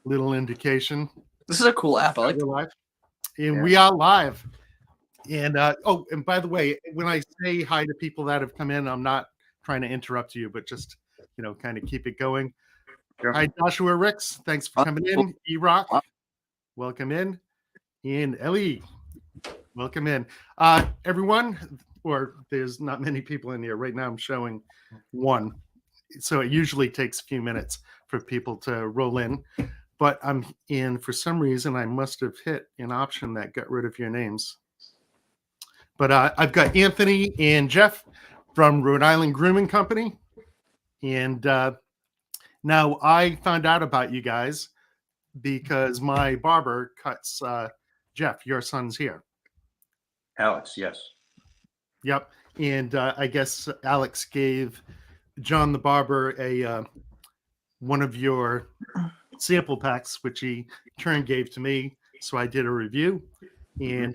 little indication This is a cool app. I that like. we're live. And Yeah. we are live. And and by the way, when I say hi to people that have come in, I'm not trying to interrupt you, but just kind of keep it going. Sure. Hi, Joshua Ricks. Thanks for coming in. E-Rock, welcome in. And Ellie, welcome in. Everyone, or there's not many people in here. Right now I'm showing one. So it usually takes a few minutes for people to roll in. But I'm in, for some reason, I must have hit an option that got rid of your names. But I've got Anthony and Jeff from Rhode Island Grooming Company. And now I found out about you guys because my barber cuts Jeff, your son's here. Alex, yes. Yep. And I guess Alex gave John the barber a one of your sample packs, which he in turn gave to me. So I did a review, and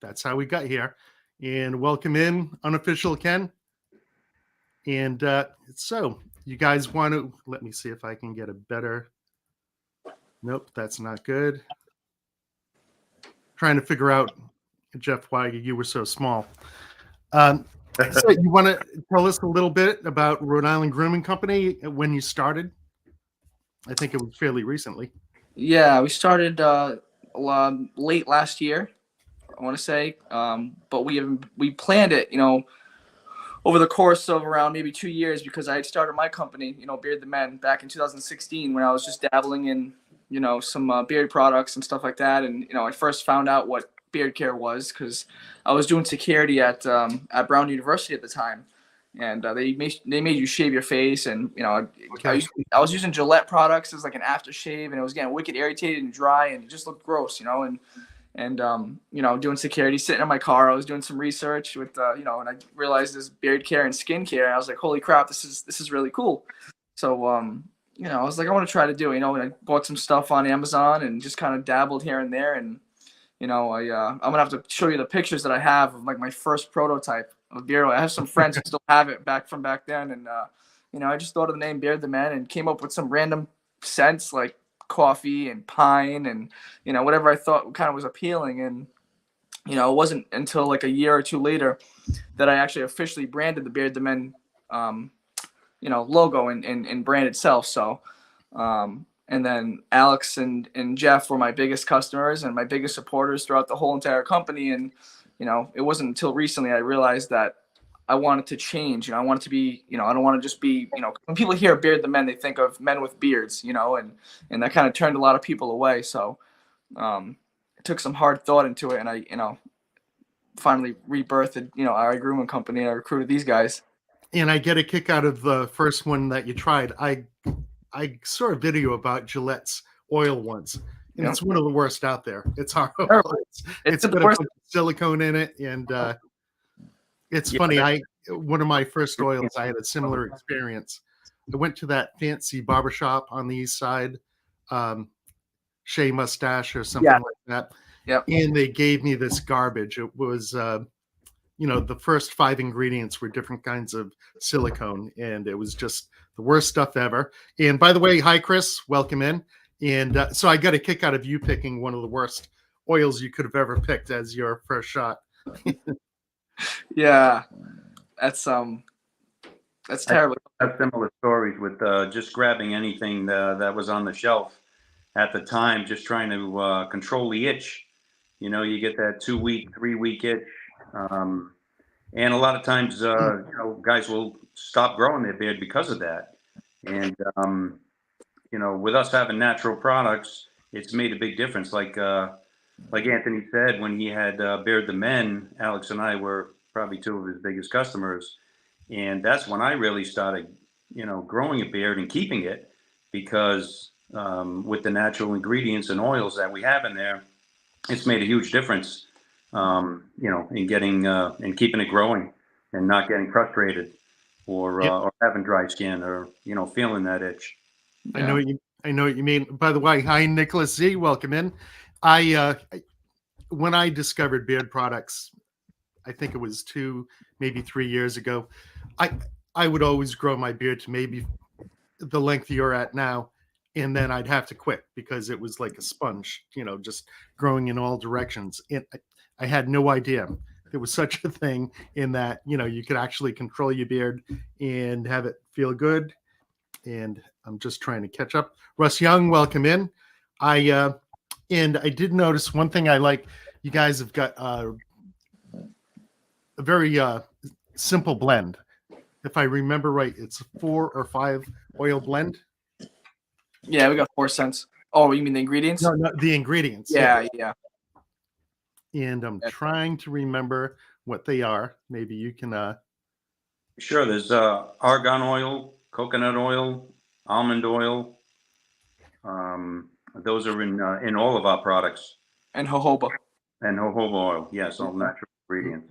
that's how we got here. And welcome in, unofficial Ken. And so you guys want to, let me see if I can get a better, nope, that's not good. Trying to figure out, Jeff, why you were so small. So you want to tell us a little bit about Rhode Island Grooming Company when you started? I think it was fairly recently. Yeah, we started late last year, I want to say, but we planned it, over the course of around maybe 2 years, because I had started my company, Beard the Men, back in 2016 when I was just dabbling in, some beard products and stuff like that. And I first found out what beard care was because I was doing security at Brown University at the time, and they made you shave your face, and Okay. I was using Gillette products as like an aftershave, and it was getting wicked irritated and dry, and it just looked gross, and doing security, sitting in my car, I was doing some research with and I realized this beard care and skin care, and I was like, holy crap, this is really cool. So I was like, I want to try to do it, and I bought some stuff on Amazon and just kind of dabbled here and there. And I'm gonna have to show you the pictures that I have of like my first prototype of beard oil. I have some friends who still have it from back then, and I just thought of the name Beard the Man and came up with some random scents like coffee and pine and whatever I thought kind of was appealing. And it wasn't until like a year or two later that I actually officially branded the Beard the Men logo and brand itself. So and then Alex and Jeff were my biggest customers and my biggest supporters throughout the whole entire company. And it wasn't until recently I realized that I wanted to change. I wanted to be, I don't want to just be, when people hear Beard the Men, they think of men with beards, and that kind of turned a lot of people away. So I took some hard thought into it, and I, finally rebirthed, our grooming company, and I recruited these guys. And I get a kick out of the first one that you tried. I saw a video about Gillette's oil once, and it's one of the worst out there. It's horrible. It's got a bunch of silicone in it, and it's funny. One of my first oils, I had a similar experience. I went to that fancy barbershop on the east side, Shea Mustache or something like that. Yep. And they gave me this garbage. It was, the first 5 ingredients were different kinds of silicone, and it was just the worst stuff ever. And by the way, hi, Chris, welcome in. And so I got a kick out of you picking one of the worst oils you could have ever picked as your first shot. Yeah, that's terrible. I have similar stories with just grabbing anything that was on the shelf at the time, just trying to control the itch. You get that 2-week, 3-week itch. And a lot of times, guys will stop growing their beard because of that. And, with us having natural products, it's made a big difference. Like Anthony said, when he had Beard the Men, Alex and I were probably 2 of his biggest customers. And that's when I really started, growing a beard and keeping it, because with the natural ingredients and oils that we have in there, it's made a huge difference, in getting and keeping it growing and not getting frustrated or having dry skin or, feeling that itch. Yeah. I know what you mean. By the way, hi, Nicholas Z. Welcome in. When I discovered beard products, I think it was 2, maybe 3 years ago, I would always grow my beard to maybe the length you're at now. and then I'd have to quit because it was like a sponge, just growing in all directions. And I had no idea there was such a thing in that, you could actually control your beard and have it feel good. And I'm just trying to catch up. Russ Young, welcome in. And I did notice one thing I like. You guys have got a very simple blend. If I remember right, it's a 4 or 5 oil blend. Yeah, we got 4 cents. Oh, you mean the ingredients? No, the ingredients. Yeah. And I'm trying to remember what they are. Maybe you can. Sure. There's argan oil, coconut oil, almond oil. Those are in all of our products. And jojoba. And jojoba oil. Yes, all natural ingredients.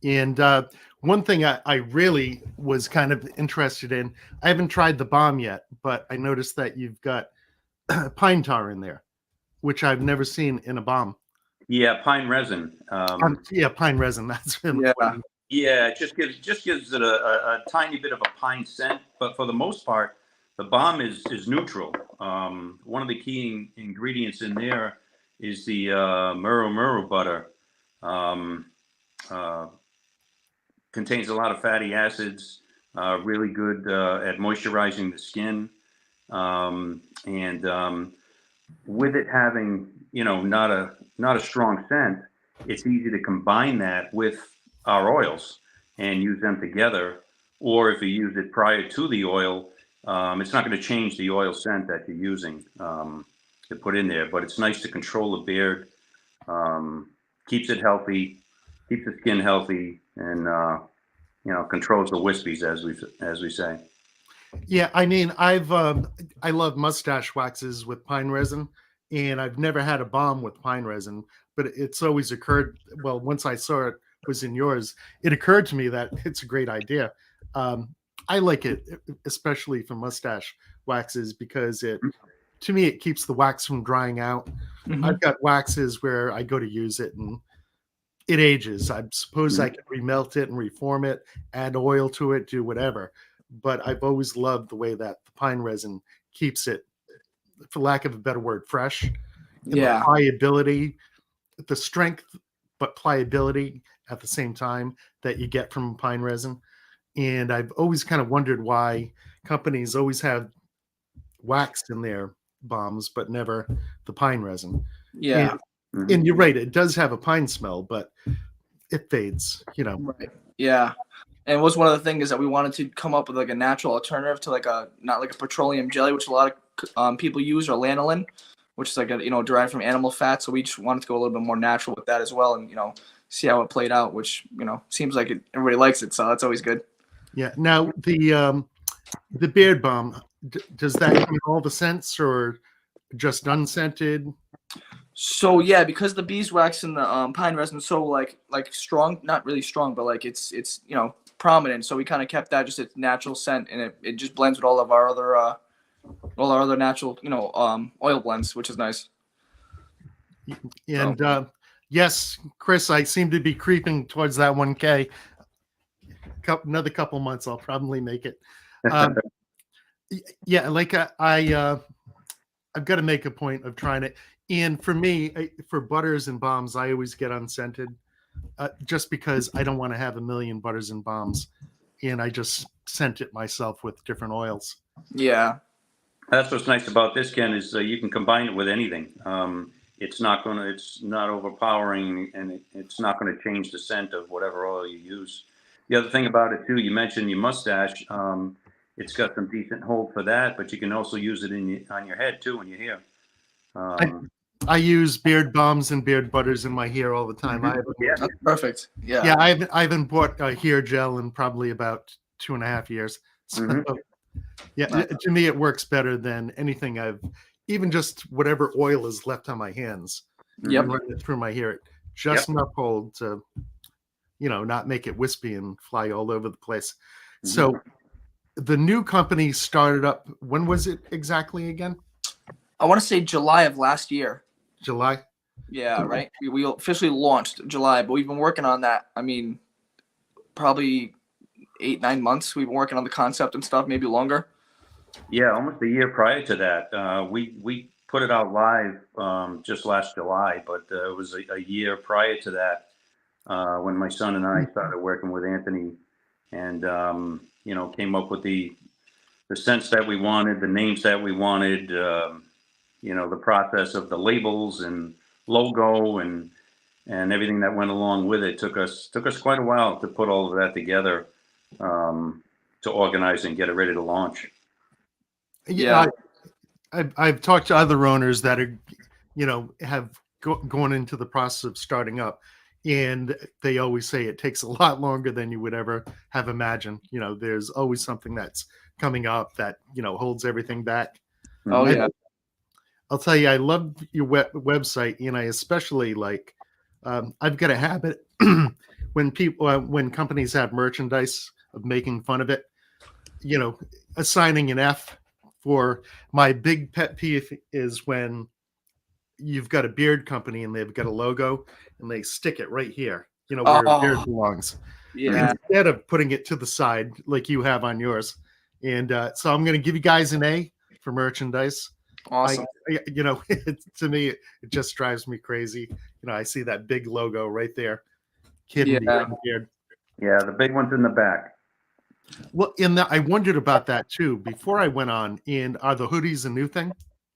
And one thing I really was kind of interested in, I haven't tried the balm yet, but I noticed that you've got pine tar in there, which I've never seen in a balm. Yeah, pine resin. Pine resin. That's important. Yeah, it just gives it a tiny bit of a pine scent, but for the most part, the balm is neutral. One of the key ingredients in there is the muru butter. Contains a lot of fatty acids, really good at moisturizing the skin. And with it having, not a strong scent, it's easy to combine that with our oils and use them together. Or if you use it prior to the oil, it's not going to change the oil scent that you're using to put in there. But it's nice to control the beard, keeps it healthy, keeps the skin healthy, and controls the wispies, as we say. Yeah, I mean, I love mustache waxes with pine resin, and I've never had a balm with pine resin, but it's always occurred. Well, once I saw it was in yours, it occurred to me that it's a great idea. I like it, especially for mustache waxes, because to me, it keeps the wax from drying out. Mm-hmm. I've got waxes where I go to use it and it ages. I suppose I can remelt it and reform it, add oil to it, do whatever. But I've always loved the way that the pine resin keeps it, for lack of a better word, fresh. And the pliability, the strength, but pliability at the same time that you get from pine resin. And I've always kind of wondered why companies always have wax in their balms, but never the pine resin. Yeah. And you're right, it does have a pine smell, but it fades, Right. Yeah. And it was one of the things is that we wanted to come up with like a natural alternative to not like a petroleum jelly, which a lot of people use, or lanolin, which is like derived from animal fat. So we just wanted to go a little bit more natural with that as well, and see how it played out, which seems like everybody likes it, so that's always good. Yeah. Now the beard balm, does that come in all the scents or just unscented? So yeah, because the beeswax and the pine resin is so like strong, not really strong, but like it's prominent. So we kind of kept that just its natural scent, and it just blends with all our other natural oil blends, which is nice. And yes, Chris, I seem to be creeping towards that 1K. Another couple months, I'll probably make it. Yeah, like I've got to make a point of trying it. And for me, for butters and balms, I always get unscented, just because I don't want to have a million butters and balms, and I just scent it myself with different oils. Yeah, that's what's nice about this, Ken, is you can combine it with anything. It's not overpowering, and it's not going to change the scent of whatever oil you use. The other thing about it too, you mentioned your mustache. It's got some decent hold for that, but you can also use it on your head too, in your hair. I use beard balms and beard butters in my hair all the time. That's perfect. Yeah, I haven't bought a hair gel in probably about 2.5 years. So, yeah, to me it works better than anything even just whatever oil is left on my hands. Yep. Run it through my hair, just enough hold to, not make it wispy and fly all over the place. So the new company started up. When was it exactly again? I want to say July of last year. July? Yeah, right. We officially launched July, but we've been working on that. I mean, probably 8-9 months. We've been working on the concept and stuff, maybe longer. Yeah, almost a year prior to that. We put it out live just last July, but it was a year prior to that when my son and I started working with Anthony, and came up with the sense that we wanted, the names that we wanted, the process of the labels and logo and everything that went along with it took us quite a while to put all of that together, to organize and get it ready to launch. Yeah, I've talked to other owners that are, have gone into the process of starting up, and they always say it takes a lot longer than you would ever have imagined. There's always something that's coming up that holds everything back. Oh I, yeah. I'll tell you, I love your website, and I especially like. I've got a habit when companies have merchandise of making fun of it. Assigning an F for my big pet peeve is when you've got a beard company and they've got a logo and they stick it right here, where a beard Oh belongs, yeah. instead of putting it to the side like you have on yours. And so I'm going to give you guys an A for merchandise. Awesome. To me, it just drives me crazy. I see that big logo right there, hidden Yeah. behind the beard. Yeah, the big one's in the back. Well, I wondered about that too before I went on. And are the hoodies a new thing?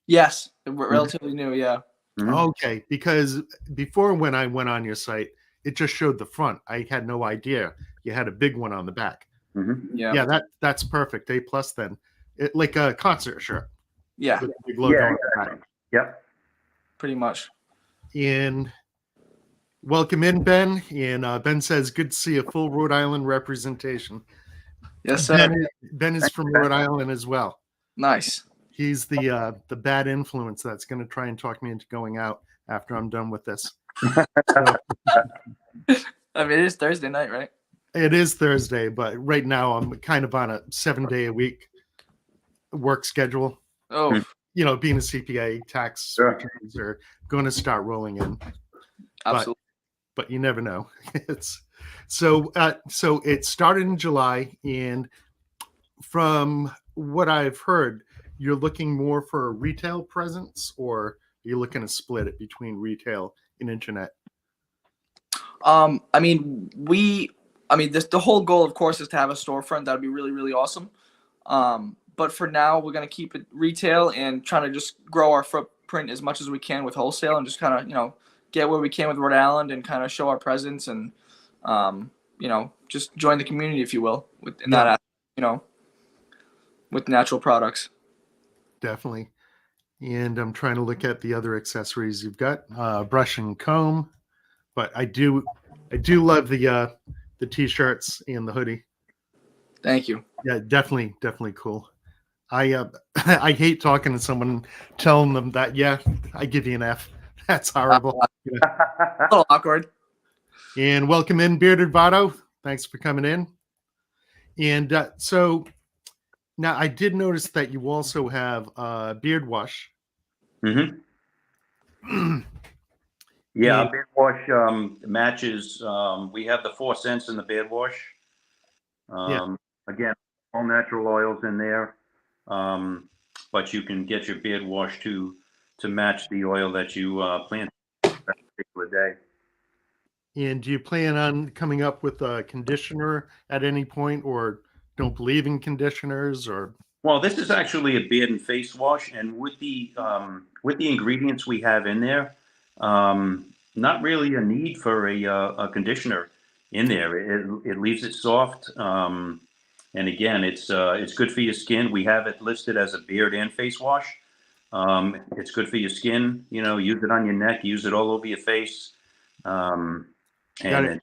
Yes. Relatively new. Yeah. Mhm. Okay, because before when I went on your site, it just showed the front. I had no idea you had a big one on the back. Mhm. Yeah. Yeah, that's perfect. A plus then. Like a concert shirt Yeah. with a big logo Yeah, on the back. exactly. Yep. Pretty much. And welcome in, Ben. And Ben says, good to see a full Rhode Island representation. Yes, sir. Ben is from Rhode Island as well. Nice. He's the bad influence that's going to try and talk me into going out after I'm done with this. So, I mean, it is Thursday night, right? it is Thursday, but right now I'm kind of on a 7-day-a-week work schedule. Oh, Being a CPA, tax Sure. returns are going to start rolling in, absolutely. but you never know. It's so it started in July, and from what I've heard, you're looking more for a retail presence, or you're looking to split it between retail and internet. I mean, the whole goal, of course, is to have a storefront. That'd be really, really awesome. But for now, we're gonna keep it retail and trying to just grow our footprint as much as we can with wholesale, and just kind of get where we can with Rhode Island and kind of show our presence and just join the community, if you will, with that with natural products. Definitely. And I'm trying to look at the other accessories you've got. Brush and comb, but I do love the t-shirts and the hoodie. Thank you. Yeah, definitely cool. I I hate talking to someone, telling them that I give you an F. That's horrible. A little awkward. And welcome in, Bearded Votto. Thanks for coming in. And so now I did notice that you also have beard wash. Mm-hmm. Yeah, beard wash matches. We have the 4 cents in the beard wash. Again, all natural oils in there, but you can get your beard wash to match the oil that you plan that particular day. And do you plan on coming up with a conditioner at any point, or don't believe in conditioners, or? Well, this is actually a beard and face wash, and with the ingredients we have in there, not really a need for a conditioner in there. It leaves it soft, and again, it's good for your skin. We have it listed as a beard and face wash. It's good for your skin. Use it on your neck, use it all over your face. And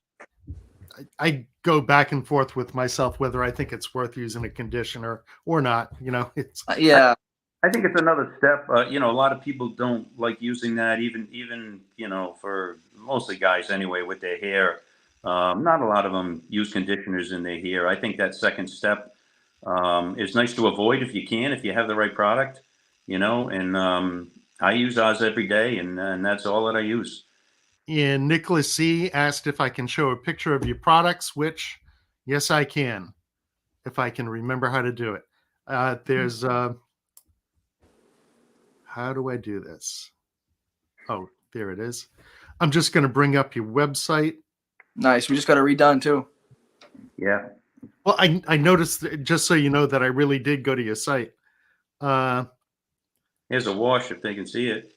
I go back and forth with myself whether I think it's worth using a conditioner or not. It's Yeah. I think it's another step. A lot of people don't like using that, even for mostly guys anyway with their hair. Not a lot of them use conditioners in their hair. I think that second step is nice to avoid if you can, if you have the right product. And I use ours every day, and that's all that I use. And Nicholas C. asked if I can show a picture of your products, which, yes, I can, if I can remember how to do it. There's how do I do this? Oh, there it is. I'm just going to bring up your website. Nice. We just got it redone too. Yeah. Well, I noticed just so you know that I really did go to your site. Here's a wash if they can see it.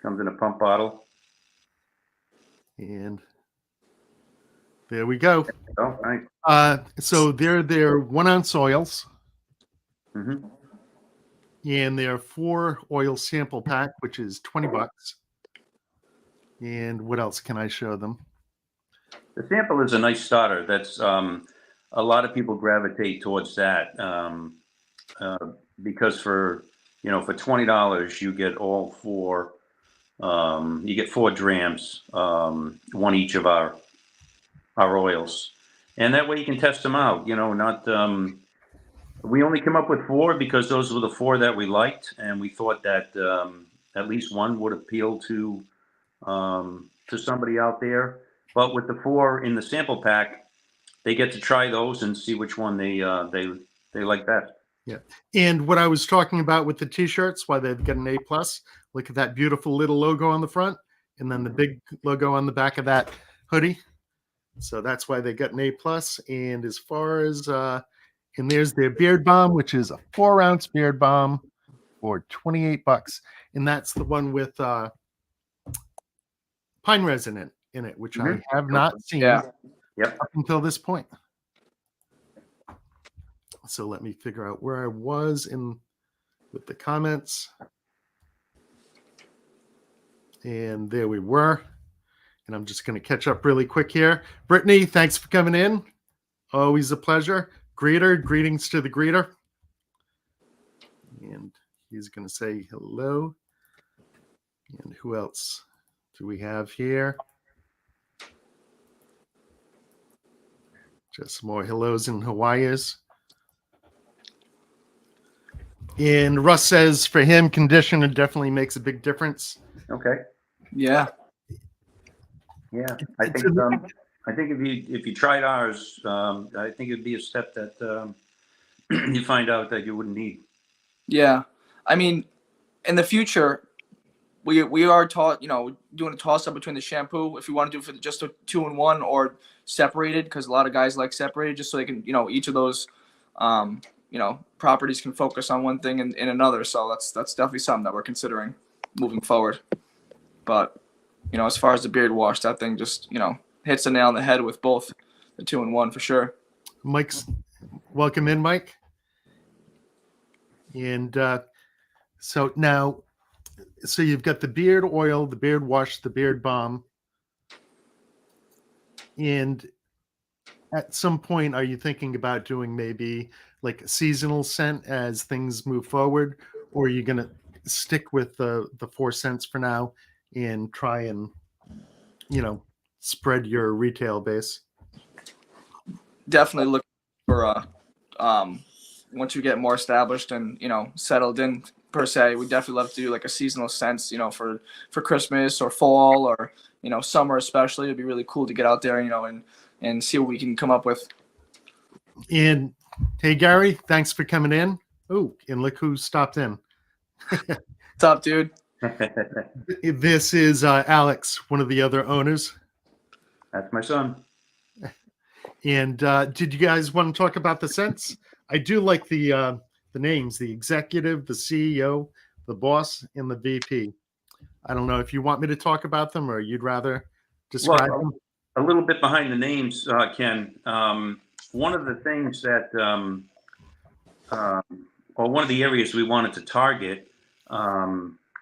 Comes in a pump bottle. And there we go. Oh, nice. So they're 1 ounce oils, Mm-hmm. and they're 4 oil sample pack, which is $20. And what else can I show them? The sample is a nice starter. That's a lot of people gravitate towards that because for $20 you get all 4. You get 4 drams, 1 each of our oils, and that way you can test them out. Not we only came up with 4 because those were the 4 that we liked, and we thought that at least one would appeal to somebody out there. But with the 4 in the sample pack, they get to try those and see which one they like best. Yeah. And what I was talking about with the t-shirts, why they've got an A+, look at that beautiful little logo on the front, and then the big logo on the back of that hoodie. So that's why they got an A+. And as far as and there's their beard balm, which is a 4 ounce beard balm for $28. And that's the one with pine resin in it, which I have not seen Yeah. Yep. up until this point. So let me figure out where I was with the comments. And there we were. And I'm just going to catch up really quick here. Brittany, thanks for coming in. Always a pleasure. Greeter, greetings to the greeter. And he's going to say hello. And who else do we have here? Just more hellos and Hawaii's. And Russ says for him, conditioner definitely makes a big difference. Okay. Yeah. Yeah. I think if you tried ours, I think it'd be a step that you find out that you wouldn't need. Yeah. I mean, in the future, we are taught, doing a toss up between the shampoo if you want to do it for just a 2-in-1 or separated, because a lot of guys like separated just so they can, each of those, properties can focus on one thing and another. So that's definitely something that we're considering moving forward. But, as far as the beard wash, that thing just, hits the nail on the head with both the 2-in-1 for sure. Mike's welcome in, Mike. And so now, so you've got the beard oil, the beard wash, the beard balm. And at some point, are you thinking about doing maybe like a seasonal scent as things move forward? Or are you going to stick with the 4 cents for now and try and, spread your retail base? Definitely look for once you get more established and settled in per se, we definitely love to do like a seasonal sense, for Christmas or fall or summer especially. It'd be really cool to get out there, and see what we can come up with. And hey, Gary, thanks for coming in. Oh, and look who stopped in. What's up, dude? This is Alex, one of the other owners. That's my son. And did you guys want to talk about the scents? I do like the names, the executive, the CEO, the boss, and the VP. I don't know if you want me to talk about them or you'd rather describe them. A little bit behind the names, Ken. One of the things that, or one of the areas we wanted to target,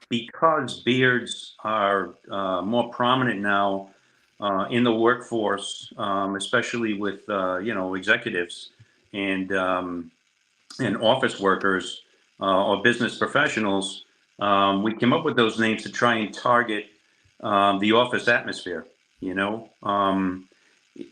because beards are more prominent now in the workforce, especially with executives and office workers or business professionals. We came up with those names to try and target the office atmosphere.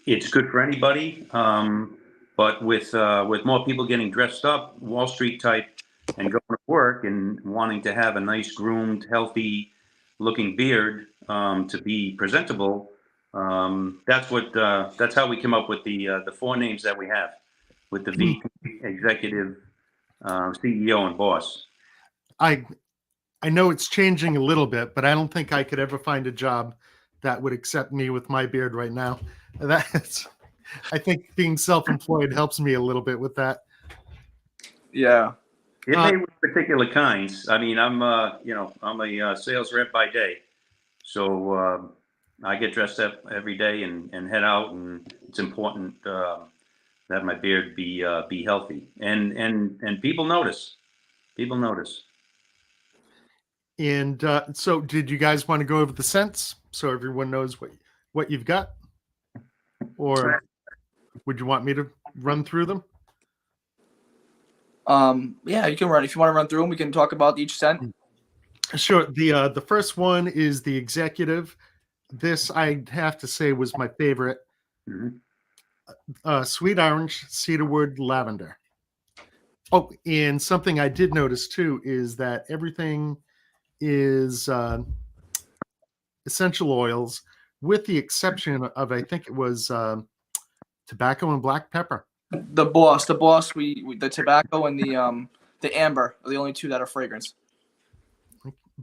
It's good for anybody, but with more people getting dressed up, Wall Street type, and going to work and wanting to have a nice groomed, healthy looking beard to be presentable, that's how we came up with the 4 names that we have. with the VP, executive, CEO, and boss. I know it's changing a little bit, but I don't think I could ever find a job that would accept me with my beard right now. That's I think being self-employed helps me a little bit with that. Yeah. It may with particular kinds. I mean, I'm I'm a sales rep by day, so I get dressed up every day and head out, and it's important that my beard be healthy, and people notice. People notice. And so, did you guys want to go over the scents so everyone knows what you've got, or would you want me to run through them? Yeah, you can run. If you want to run through them, we can talk about each scent. Sure. The first one is the executive. This I'd have to say was my favorite. Mhm. Sweet orange, cedarwood, lavender. Oh, and something I did notice too is that everything is essential oils, with the exception of I think it was tobacco and black pepper. The boss. We the tobacco and the amber are the only two that are fragrance.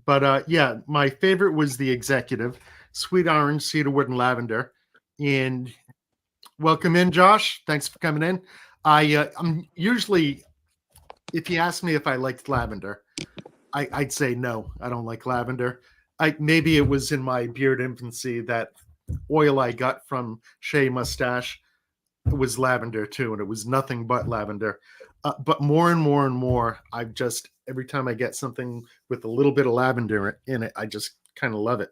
But yeah, my favorite was the executive, sweet orange, cedarwood, and lavender. And welcome in, Josh. Thanks for coming in. I'm usually, if you ask me if I liked lavender, I'd say no, I don't like lavender. Maybe it was in my beard infancy that oil I got from Shea Mustache was lavender too, and it was nothing but lavender. But more and more and more, I've just every time I get something with a little bit of lavender in it, I just kind of love it.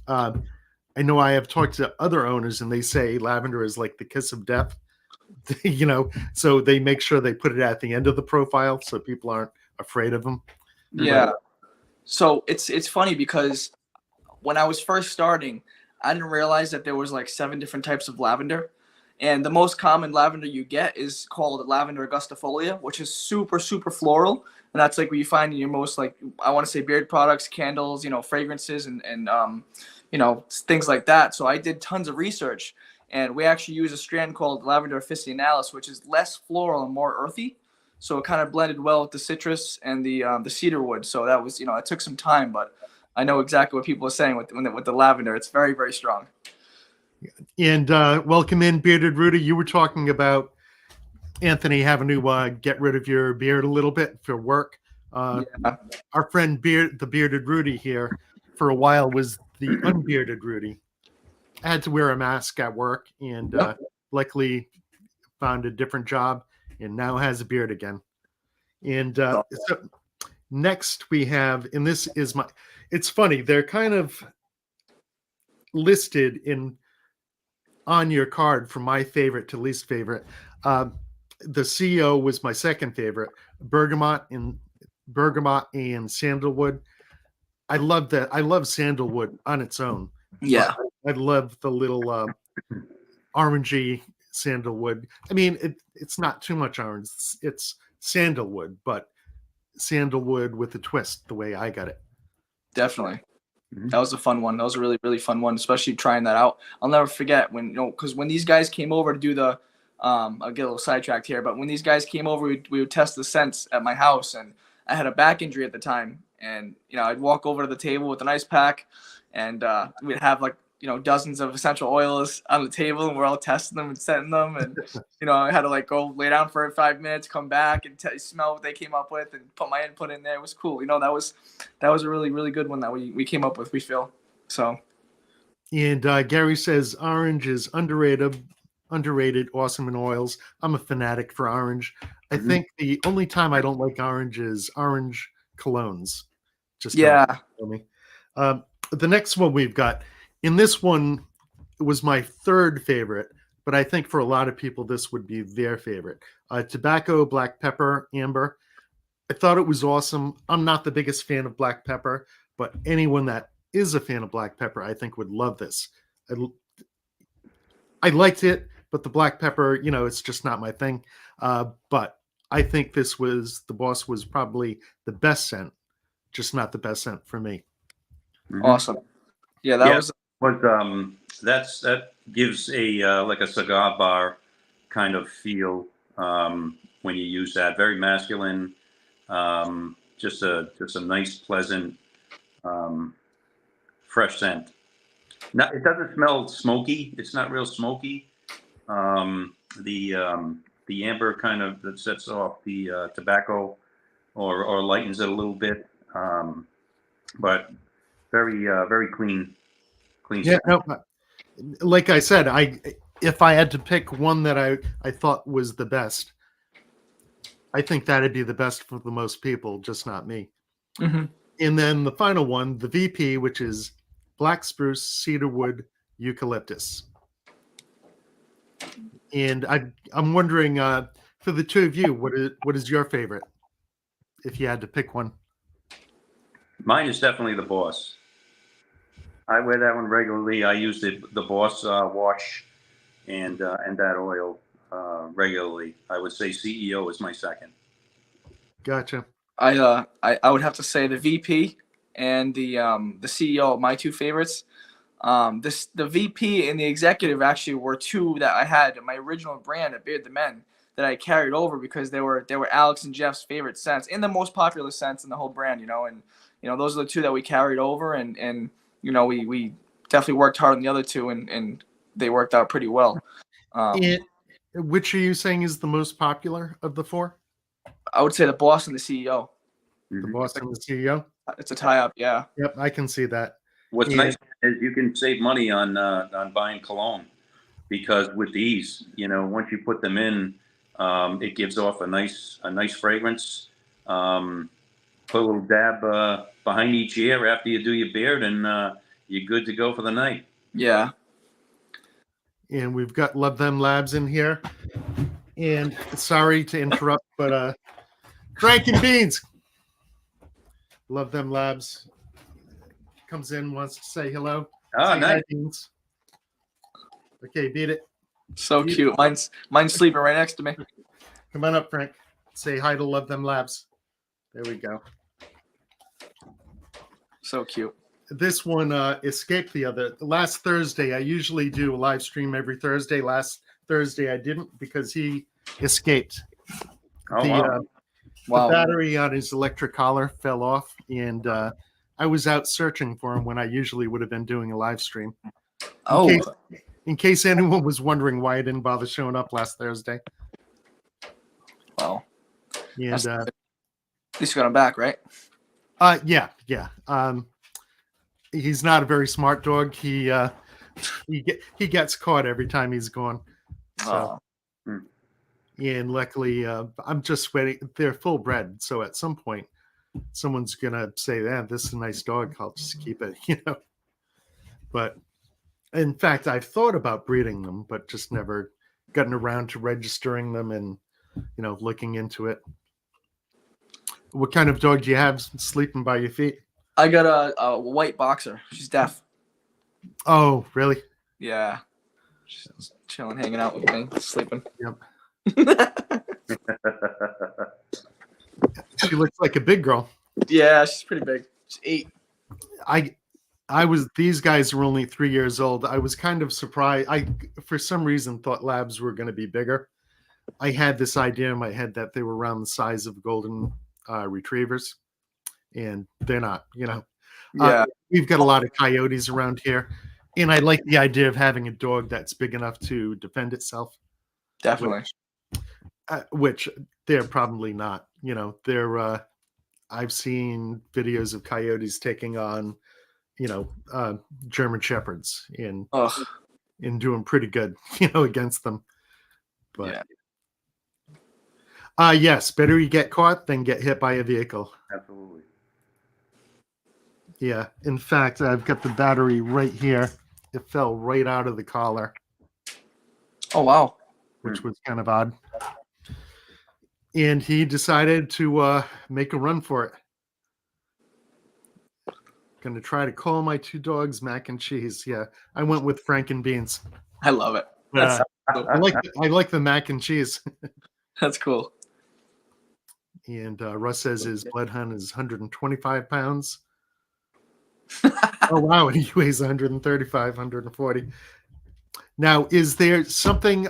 I know I have talked to other owners, and they say lavender is like the kiss of death. So they make sure they put it at the end of the profile so people aren't afraid of them. Yeah. So it's funny because when I was first starting, I didn't realize that there was like 7 different types of lavender. And the most common lavender you get is called lavender augustifolia, which is super, super floral. And that's like what you find in your most, like, I want to say beard products, candles, fragrances and things like that. So I did tons of research, and we actually use a strand called lavender officinalis, which is less floral and more earthy. So it kind of blended well with the citrus and the cedar wood. So that was, it took some time, but I know exactly what people are saying with the lavender. It's very, very strong. And welcome in, Bearded Rudy. You were talking about, Anthony, having to get rid of your beard a little bit for work. Yeah. Our friend the Bearded Rudy here, for a while was the unbearded Rudy. I had to wear a mask at work, and luckily found a different job, and now has a beard again. And so next we have, and this is it's funny, they're kind of listed on your card from my favorite to least favorite. The CEO was my second favorite, bergamot and sandalwood. I love that. I love sandalwood on its own. Yeah. I love the little orangey sandalwood. I mean, it's not too much orange. It's sandalwood, but sandalwood with a twist, the way I got it. Definitely. That was a fun one. That was a really, really fun one, especially trying that out. I'll never forget when, because when these guys came over to do the, I'll get a little sidetracked here, but when these guys came over, we would test the scents at my house, and I had a back injury at the time. And, I'd walk over to the table with an ice pack, and we'd have like, dozens of essential oils on the table, and we're all testing them and setting them. And, I had to like go lay down for 5 minutes, come back and smell what they came up with and put my input in there. It was cool. That was a really, really good one that we came up with, we feel. So. And Gary says orange is underrated, awesome in oils. I'm a fanatic for orange. I think the only time I don't like orange is orange colognes. Just yeah. Me. The next one we've got, in this one, it was my third favorite, but I think for a lot of people this would be their favorite. Tobacco, black pepper, amber. I thought it was awesome. I'm not the biggest fan of black pepper, but anyone that is a fan of black pepper, I think would love this. I liked it, but the black pepper, it's just not my thing. But I think the boss was probably the best scent, just not the best scent for me. Awesome. Yeah, that that gives a like a cigar bar kind of feel when you use that. Very masculine. Just a nice, pleasant, fresh scent. Not, it doesn't smell smoky. It's not real smoky. The amber kind of that sets off the tobacco or lightens it a little bit. But very clean Yeah, scent. no, like I said, if I had to pick one that I thought was the best, I think that'd be the best for the most people, just not me. Mhm. And then the final one, the VP, which is black spruce, cedarwood, eucalyptus. And I'm wondering, for the two of you, what is your favorite? If you had to pick one. Mine is definitely the Boss. I wear that one regularly. I use the Boss wash and that oil regularly. I would say CEO is my second. Gotcha. I would have to say the VP and the CEO, my two favorites. The VP and the executive actually were two that I had in my original brand at Beard the Men that I carried over because they were Alex and Jeff's favorite scents and the most popular scents in the whole brand, and those are the two that we carried over, and we definitely worked hard on the other two, and they worked out pretty well. Which are you saying is the most popular of the four? I would say the Boss and the CEO. The Boss and the CEO? It's a tie-up, yeah. Yep, I can see that. What's nice is you can save money on buying cologne because with these, once you put them in, it gives off a nice fragrance. Put a little dab behind each ear after you do your beard, and you're good to go for the night. Yeah. And we've got Love Them Labs in here. And sorry to interrupt, but Frank and Beans, Love Them Labs comes in, wants to say hello. Oh, say nice. Hi, Beans. Okay, beat it. So cute. Mine's sleeping right next to me. Come on up, Frank. Say hi to Love Them Labs. There we go. So cute. This one escaped last Thursday. I usually do a live stream every Thursday. Last Thursday I didn't because he escaped. Oh, wow. The battery on his electric collar fell off, and I was out searching for him when I usually would have been doing a live stream. In case anyone was wondering why I didn't bother showing up last Thursday. Wow. And at least you got him back, right? Yeah. He's not a very smart dog. He gets caught every time he's gone. So, and luckily, I'm just waiting. They're full bred, so at some point, someone's gonna say, "Yeah, this is a nice dog. I'll just keep it," But in fact, I've thought about breeding them, but just never gotten around to registering them and looking into it. What kind of dog do you have sleeping by your feet? I got a white boxer. She's deaf. Oh, really? Yeah. She's chilling, hanging out with me, sleeping. Yep. She looks like a big girl. Yeah, she's pretty big. She's 8. These guys were only 3 years old. I was kind of surprised. I, for some reason, thought labs were going to be bigger. I had this idea in my head that they were around the size of golden retrievers, and they're not. Yeah. We've got a lot of coyotes around here, and I like the idea of having a dog that's big enough to defend itself. Definitely. Which they're probably not. They're. I've seen videos of coyotes taking on, German shepherds and doing pretty good, against them. But yes, better you get caught than get hit by a vehicle. Absolutely. Yeah. In fact, I've got the battery right here. It fell right out of the collar. Oh, wow. Which was kind of odd. And he decided to make a run for it. Going to try to call my two dogs mac and cheese. Yeah, I went with Frank and Beans. I love it. I like the mac and cheese. That's cool. And Russ says his bloodhound is 125 pounds. Oh, wow. And he weighs 135, 140. Now, is there something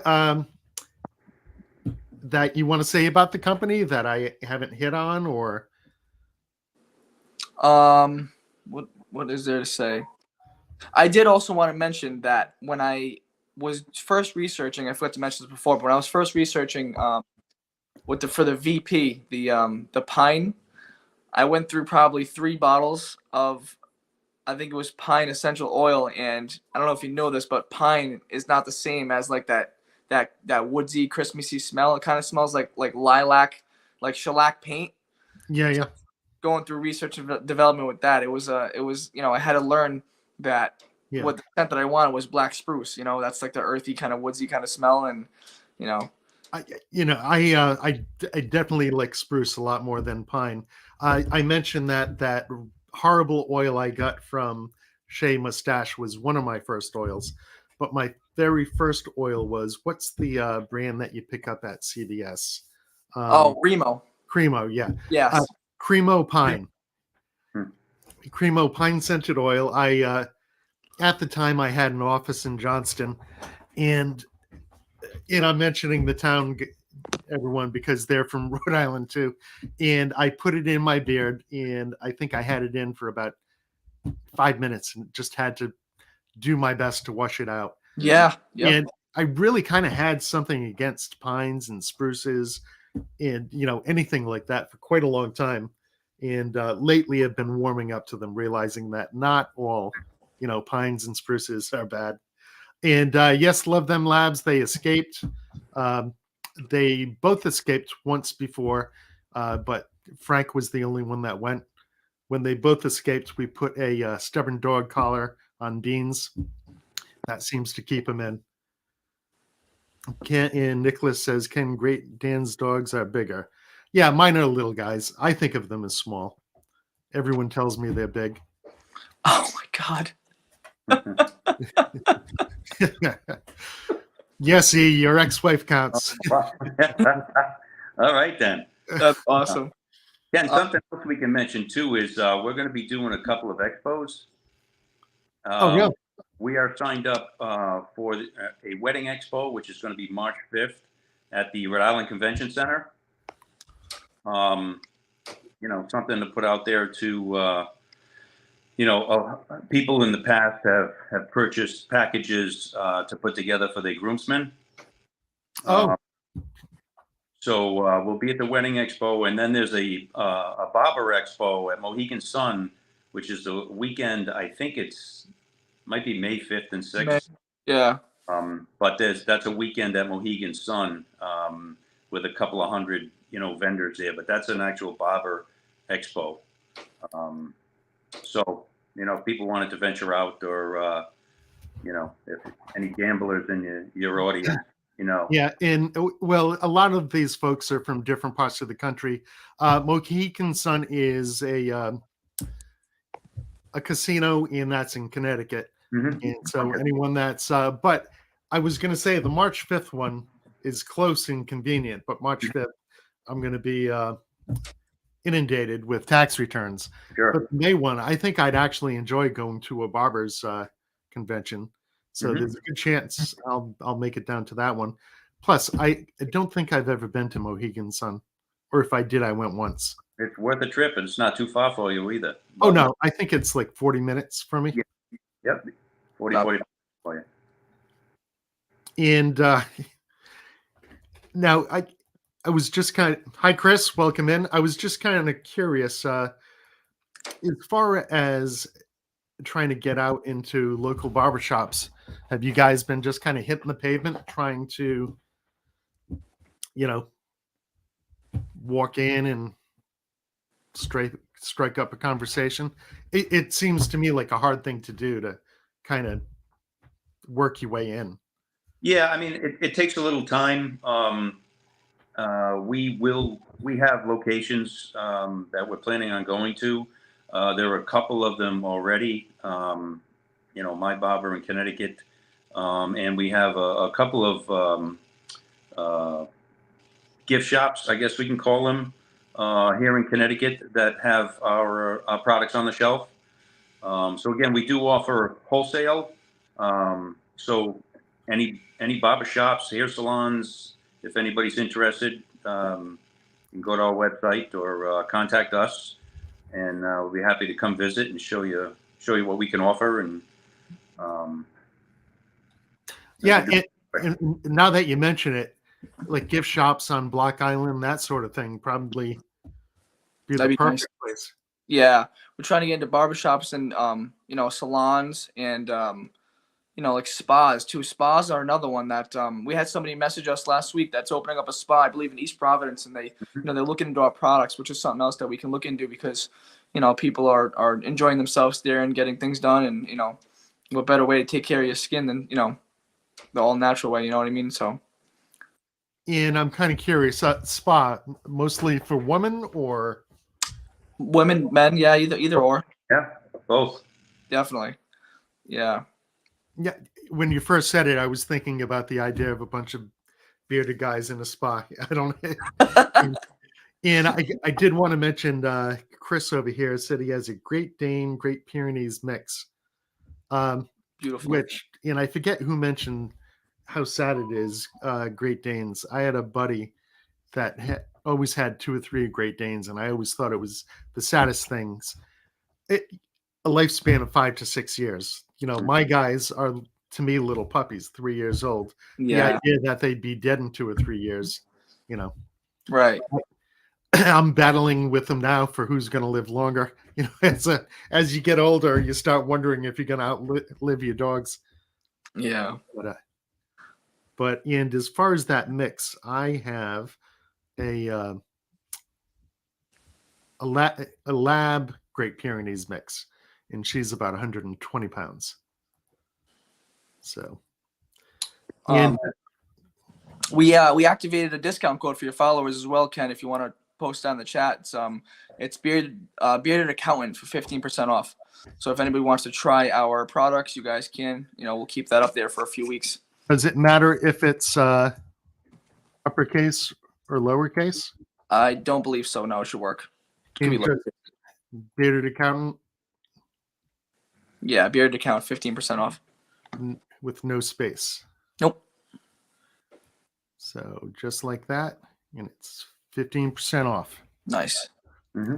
that you want to say about the company that I haven't hit on, or? What is there to say? I did also want to mention that when I was first researching, I forgot to mention this before, but when I was first researching for the VP, the pine, I went through probably 3 bottles of, I think it was pine essential oil, and I don't know if you know this, but pine is not the same as like that woodsy, Christmassy smell. It kind of smells like lilac, like shellac paint. Yeah, yeah. Going through research and development with that, it was I had to learn that Yeah. what the scent that I wanted was black spruce. That's like the earthy kind of woodsy kind of smell, and you know. I definitely like spruce a lot more than pine. I mentioned that horrible oil I got from Shea Mustache was one of my first oils, but my very first oil was, what's the brand that you pick up at CVS? Remo. Cremo, yeah. Yes. Cremo Pine. Hmm. Cremo Pine scented oil. I at the time I had an office in Johnston, and I'm mentioning the town, everyone, because they're from Rhode Island too. And I put it in my beard, and I think I had it in for about 5 minutes, and just had to do my best to wash it out. Yeah. Yep. And I really kind of had something against pines and spruces and anything like that for quite a long time. And lately I've been warming up to them, realizing that not all pines and spruces are bad. And yes, love them labs. They escaped. They both escaped once before, but Frank was the only one that went. When they both escaped, we put a stubborn dog collar on Beans. That seems to keep him in. And Nicholas says, Ken, Great Dan's dogs are bigger. Yeah, mine are little guys. I think of them as small. Everyone tells me they're big. Oh my God. Yes, E, your ex-wife counts. All right, then. That's awesome. Ken, something else we can mention too is we're going to be doing a couple of expos. Oh, yeah. We are signed up for a wedding expo, which is going to be March 5th at the Rhode Island Convention Center. Something to put out there to, people in the past have purchased packages to put together for their groomsmen. Oh. So we'll be at the wedding expo, and then there's a barber expo at Mohegan Sun, which is the weekend. I think might be May 5th and 6th. Yeah. But that's a weekend at Mohegan Sun with a couple of hundred vendors there. But that's an actual barber expo. So if people wanted to venture out, or if any gamblers in your audience. Yeah, and well, a lot of these folks are from different parts of the country. Mohegan Sun is a casino, and that's in Connecticut. Mm-hmm. And so anyone that's but I was going to say the March 5th one is close and convenient, but March 5th I'm going to be inundated with tax returns. Sure. But the May one, I think I'd actually enjoy going to a barber's convention. So there's a good chance I'll make it down to that one. Plus, I don't think I've ever been to Mohegan Sun, or if I did, I went once. It's worth a trip, and it's not too far for you either. Oh, no, I think it's like 40 minutes for me. Yeah. Yep, 40 for you. And now I was just kind of, hi, Chris, welcome in. I was just kind of curious, as far as trying to get out into local barbershops, have you guys been just kind of hitting the pavement, trying to, walk in and strike up a conversation? It seems to me like a hard thing to do, to kind of work your way in. Yeah, I mean, it takes a little time. We have locations that we're planning on going to. There are a couple of them already. My barber in Connecticut, and we have a couple of gift shops, I guess we can call them, here in Connecticut that have our products on the shelf. So again, we do offer wholesale. So any barber shops, hair salons, if anybody's interested, you can go to our website or contact us, and we'll be happy to come visit and show you what we can offer. And Yeah, and now that you mention it, like gift shops on Block Island, that sort of thing, probably be That'd the be perfect nice. place. Yeah, we're trying to get into barbershops and salons and like spas too. Spas are another one that we had somebody message us last week that's opening up a spa, I believe in East Providence, and they're looking into our products, which is something else that we can look into because people are enjoying themselves there and getting things done, and what better way to take care of your skin than the all natural way, you know what I mean? So And I'm kind of curious, spa mostly for women or women, men, yeah, either or, yeah, both. definitely, yeah. yeah. When you first said it, I was thinking about the idea of a bunch of bearded guys in a spa. I don't. And I did want to mention Chris over here said he has a Great Dane, Great Pyrenees mix. Beautiful. Which, and I forget who mentioned how sad it is, Great Danes. I had a buddy that always had 2 or 3 Great Danes, and I always thought it was the saddest things. A lifespan of 5 to 6 years. My guys are, to me, little puppies, 3 years old. Yeah. The idea that they'd be dead in 2 or 3 years, Right. I'm battling with them now for who's going to live longer. As you get older, you start wondering if you're going to outlive your dogs. Yeah. But and as far as that mix, I have a lab Great Pyrenees mix, and she's about 120 pounds. So, and we activated a discount code for your followers as well, Ken. If you want to post on the chat, it's bearded accountant for 15% off. So if anybody wants to try our products, you guys can. We'll keep that up there for a few weeks. Does it matter if it's uppercase or lowercase? I don't believe so. No, it should work. It could be bearded accountant. Yeah, bearded account, 15% off. With no space. Nope. So just like that, and it's 15% off. Nice. Mm-hmm.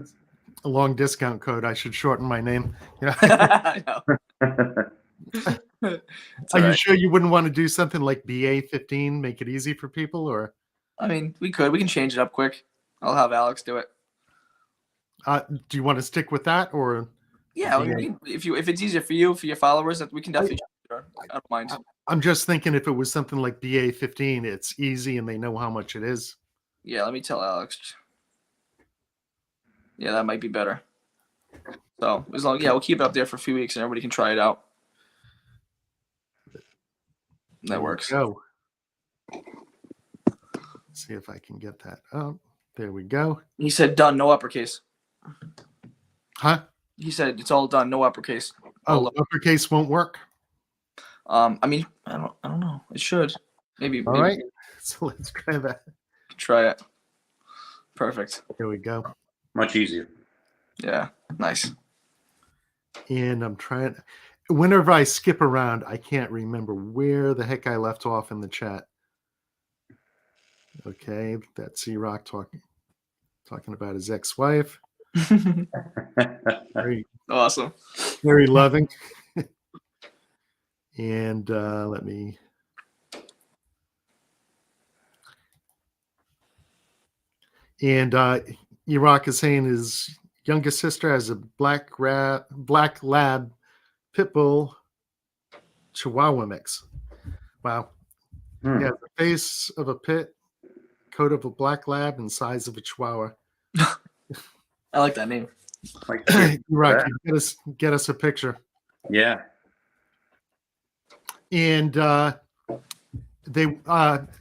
A long discount code. I should shorten my name. I know. Are you sure you wouldn't want to do something like BA15, make it easy for people, or? I mean, we can change it up quick. I'll have Alex do it. Do you want to stick with that, or? Yeah, if it's easier for you, for your followers, that we can definitely. I don't mind. I'm just thinking if it was something like BA15, it's easy and they know how much it is. Yeah, let me tell Alex. Yeah, that might be better. So we'll keep it up there for a few weeks and everybody can try it out. That works. Go. Let's see if I can get that. Oh, there we go. He said done, no uppercase. Huh? He said it's all done, no uppercase. Uppercase won't work. I mean, I don't know. It should. Maybe. Right. So let's try that. Try it. Perfect. Here we go. Much easier. Yeah. Nice. And I'm trying. Whenever I skip around, I can't remember where the heck I left off in the chat. Okay, that's C-Rock talking about his ex-wife. Very awesome. Very loving. And let me. And Iraq is saying his youngest sister has a black lab pit bull Chihuahua mix. Wow. He has the face of a pit, coat of a black lab, and size of a Chihuahua. I like that name. Iraq, get us a picture. Yeah. And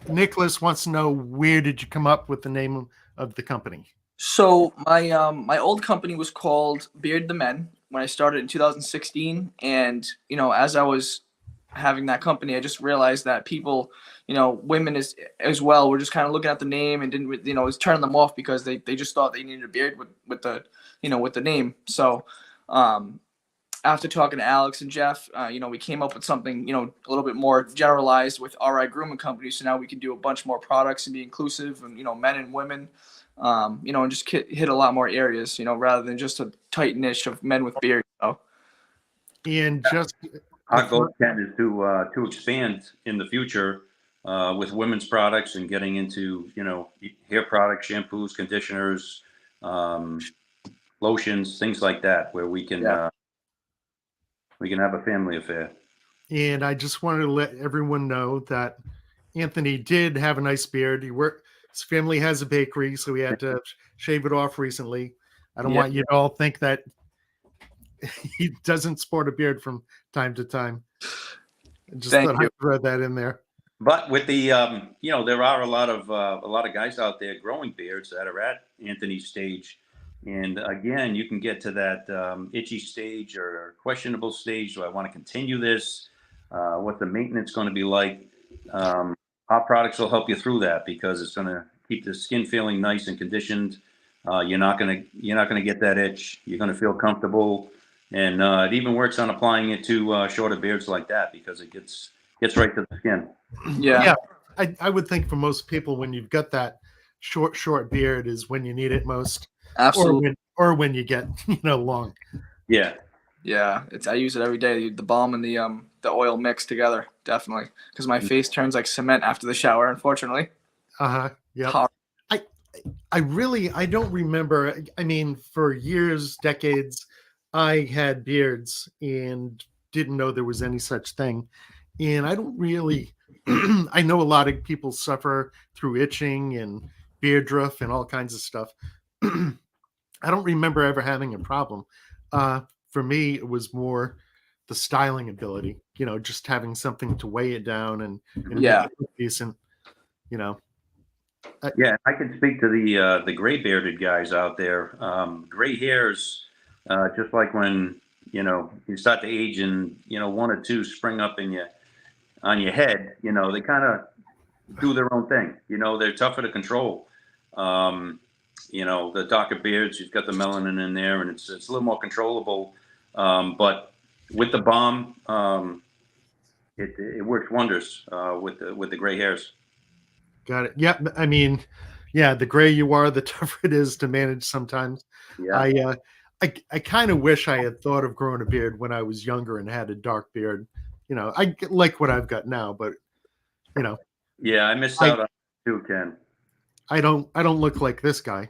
Nicholas wants to know, where did you come up with the name of the company? So my old company was called Beard the Men when I started in 2016, and as I was having that company, I just realized that people, women as well, were just kind of looking at the name and didn't, it was turning them off because they just thought they needed a beard with the name. So after talking to Alex and Jeff, we came up with something, a little bit more generalized with RI Grooming Company. So now we can do a bunch more products and be inclusive and, men and women, and just hit a lot more areas, rather than just a tight niche of men with beard. And just Our goal, Ken, is to expand in the future with women's products and getting into, hair products, shampoos, conditioners, lotions, things like that, where we can have a family affair. And I just wanted to let everyone know that Anthony did have a nice beard. His family has a bakery, so he had to shave it off recently. I don't want you to all think that he doesn't sport a beard from time to time. Just thought I'd throw that in there. But with the, there are a lot of guys out there growing beards that are at Anthony's stage. And again, you can get to that itchy stage or questionable stage. Do I want to continue this? What the maintenance going to be like? Our products will help you through that because it's going to keep the skin feeling nice and conditioned. You're not going to get that itch. You're going to feel comfortable, and it even works on applying it to shorter beards like that because it gets right to the skin. Yeah. I would think for most people, when you've got that short beard, is when you need it most. Absolutely. Or when you get long. Yeah. Yeah, I use it every day. The balm and the oil mixed together, definitely, because my face turns like cement after the shower. Unfortunately. Yeah. I don't remember. I mean, for years, decades, I had beards and didn't know there was any such thing. And I don't really. I know a lot of people suffer through itching and beard drift and all kinds of stuff. I don't remember ever having a problem. For me, it was more the styling ability, just having something to weigh it down and make it look decent, Yeah, I can speak to the gray bearded guys out there. Gray hairs, just like when you start to age and one or two spring up on your head. They kind of do their own thing. They're tougher to control. The darker beards, you've got the melanin in there, and it's a little more controllable. But with the balm, it works wonders with the gray hairs. Got it. Yeah, I mean, the gray you are, the tougher it is to manage sometimes. Yeah. I kind of wish I had thought of growing a beard when I was younger and had a dark beard. I like what I've got now, but Yeah, I missed out on it too, Ken. I don't look like this guy,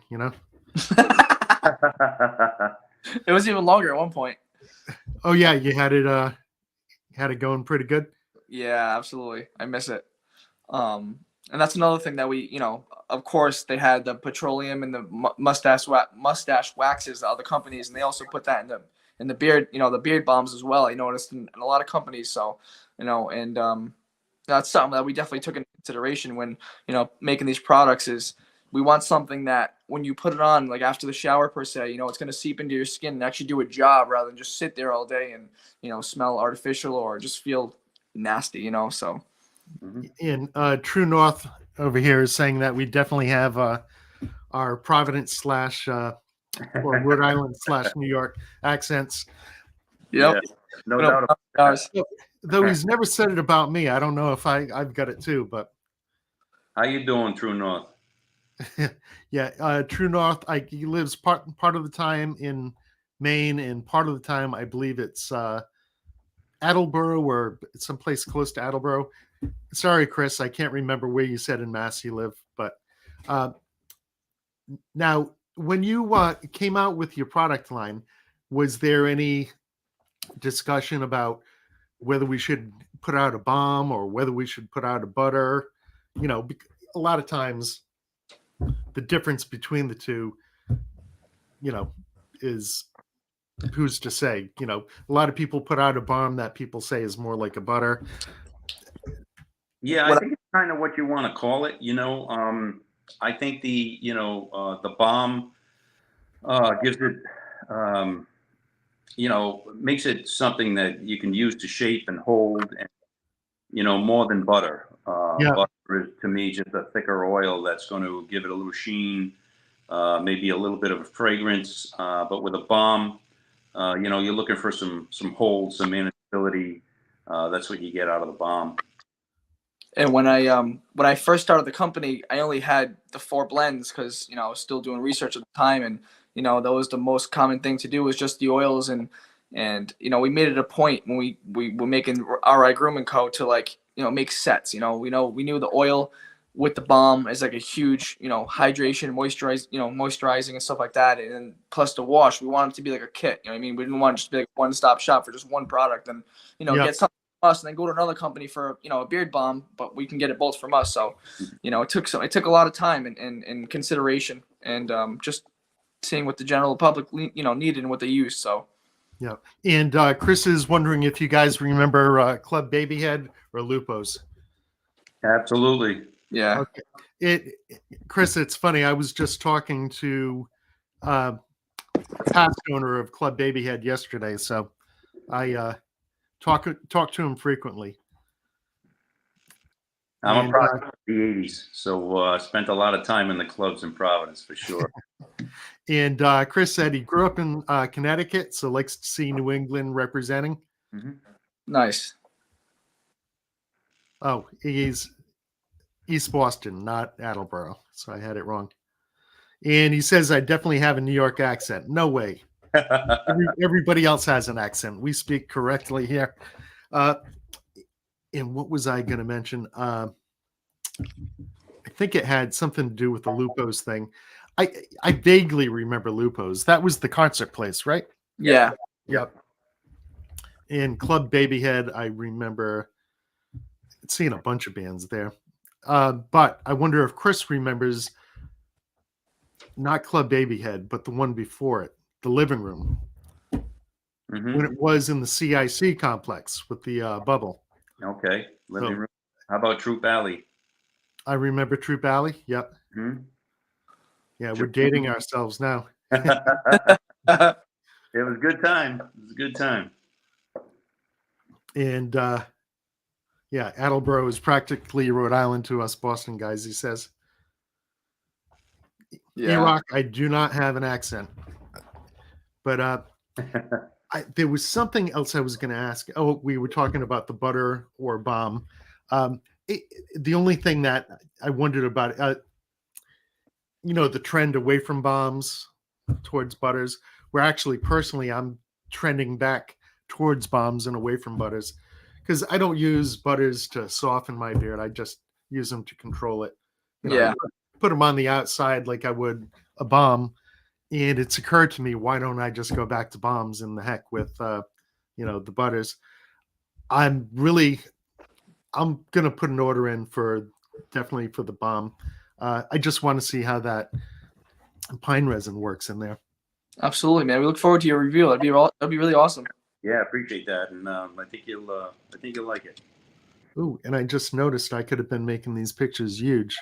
It was even longer at one point. Oh yeah, you had it going pretty good. Yeah, absolutely. I miss it. And that's another thing that we, of course, they had the petroleum and the mustache waxes, the other companies, and they also put that in the beard, the beard balms as well. I noticed in a lot of companies. So, and that's something that we definitely took into consideration when, making these products. Is we want something that when you put it on, like after the shower per se, it's going to seep into your skin and actually do a job rather than just sit there all day and, smell artificial or just feel nasty, so. And True North over here is saying that we definitely have our Providence / or Rhode Island / New York accents. Yep. Yeah, no doubt about that. Though he's never said it about me. I don't know if I've got it too, but how you doing, True North? True North. He lives part of the time in Maine, and part of the time I believe it's Attleboro or someplace close to Attleboro. Sorry, Chris, I can't remember where you said in Mass you live, but now when you came out with your product line, was there any discussion about whether we should put out a balm or whether we should put out a butter? A lot of times the difference between the two, is who's to say. A lot of people put out a balm that people say is more like a butter. Yeah, I think it's kind of what you want to call it. I think the balm gives it, makes it something that you can use to shape and hold, and more than butter. Butter is to me just a thicker oil that's going to give it a little sheen, maybe a little bit of a fragrance. But with a balm, you're looking for some hold, some manageability. That's what you get out of the bomb. And when I first started the company, I only had the 4 blends because I was still doing research at the time, and that was the most common thing to do was just the oils, and we made it a point when we were making RI Grooming Co. to make sets. We knew the oil with the balm is like a huge hydration, moisturizing and stuff like that, and then plus the wash, we want it to be like a kit. I mean, we didn't want it just to be like one-stop shop for just one product, and Yep. get something from us and then go to another company for a beard balm, but we can get it both from us. So it took a lot of time and consideration, and just seeing what the general public needed and what they used. So Yeah. And Chris is wondering if you guys remember Club Babyhead or Lupos. Absolutely. yeah. Okay. Chris, it's funny. I was just talking to the past owner of Club Babyhead yesterday, so I talk to him frequently. I'm a product of the 80s, so spent a lot of time in the clubs in Providence for sure. And Chris said he grew up in Connecticut, so likes to see New England representing. Mm-hmm. Nice. Oh, he's East Boston, not Attleboro, so I had it wrong. And he says I definitely have a New York accent. No way. Everybody else has an accent. We speak correctly here. And what was I going to mention? I think it had something to do with the Lupos thing. I vaguely remember Lupos. That was the concert place, right? Yeah. Yep. And Club Babyhead, I remember seeing a bunch of bands there. But I wonder if Chris remembers not Club Babyhead, but the one before it, the Living Room, when it was in the CIC complex with the bubble. Okay, Living Room. How about Troop Alley? I remember Troop Alley. Yep. Mm-hmm. Yeah, we're dating ourselves now. It was a good time. It was a good time. And yeah, Attleboro is practically Rhode Island to us Boston guys, he says. Yeah. E-Rock, I do not have an accent. But there was something else I was going to ask. Oh, we were talking about the butter or balm. The only thing that I wondered about, the trend away from balms towards butters, where actually personally I'm trending back towards balms and away from butters, because I don't use butters to soften my beard. I just use them to control it. Yeah. Put them on the outside like I would a balm. And it's occurred to me, why don't I just go back to balms and the heck with, the butters? I'm going to put an order in definitely for the balm. I just want to see how that pine resin works in there. Absolutely, man. We look forward to your review. That'd be really awesome. Yeah, I appreciate that, and I think you'll like it. Ooh, and I just noticed I could have been making these pictures huge.